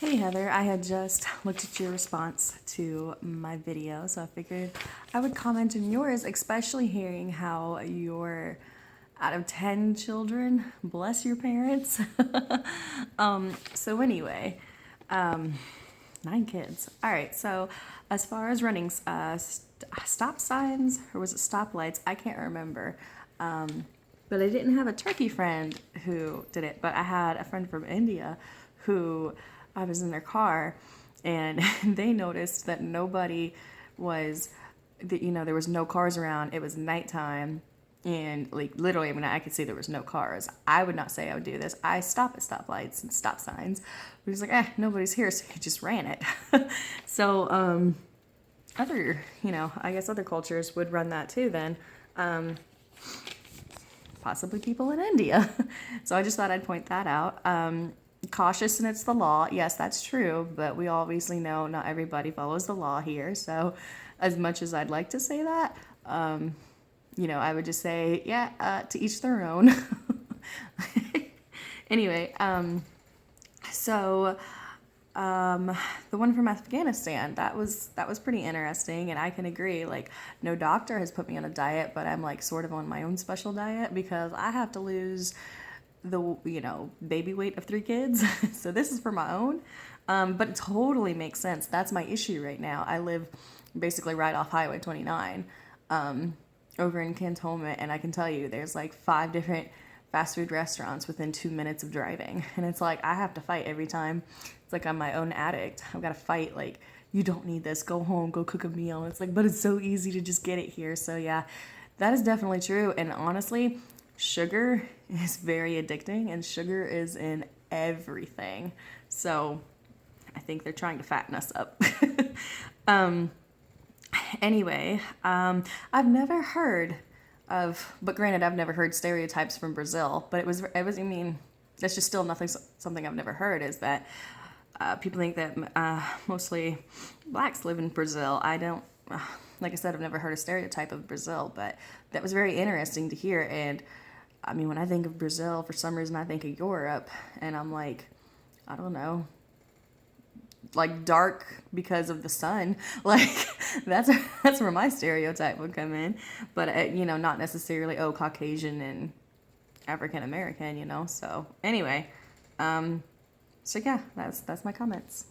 Hey Heather, I had just looked at your response to my video, so I figured I would comment on yours, especially hearing how you're out of 10 children, bless your parents. So anyway, 9 kids. All right, so as far as running stop signs, or was it stoplights? I can't remember. But I didn't have a turkey friend who did it, but I had a friend from India who I was in their car and they noticed that nobody was, there was no cars around. It was nighttime and like literally, I mean, I could see there was no cars. I would not say I would do this. I stop at stoplights and stop signs. But he's like, nobody's here, so he just ran it. So, other, I guess other cultures would run that too then. Possibly people in India. So I just thought I'd point that out. Cautious and it's the law. Yes, that's true, but we obviously know not everybody follows the law here. So as much as I'd like to say that, I would just say, to each their own. Anyway, so the one from Afghanistan, that was pretty interesting, and I can agree. Like, no doctor has put me on a diet, but I'm like sort of on my own special diet because I have to lose the baby weight of 3 kids. So this is for my own, but it totally makes sense. That's my issue right now. I live basically right off Highway 29, over in Cantonment, and I can tell you there's like 5 different fast food restaurants within 2 minutes of driving, and it's like I have to fight every time. It's like I'm my own addict. I've got to fight, like, you don't need this, go home, go cook a meal. And it's like, but it's so easy to just get it here. So yeah, that is definitely true. And honestly, sugar is very addicting, and sugar is in everything. So I think they're trying to fatten us up. Anyway, I've never heard of, but granted, I've never heard stereotypes from Brazil, but it was, I mean, that's just still something I've never heard, is that people think that mostly blacks live in Brazil. I don't, like I said, I've never heard a stereotype of Brazil, but that was very interesting to hear. And I mean, when I think of Brazil, for some reason, I think of Europe, and I'm like, I don't know, like dark because of the sun. Like that's where my stereotype would come in. But not necessarily Caucasian and African American. So anyway, so yeah, that's my comments.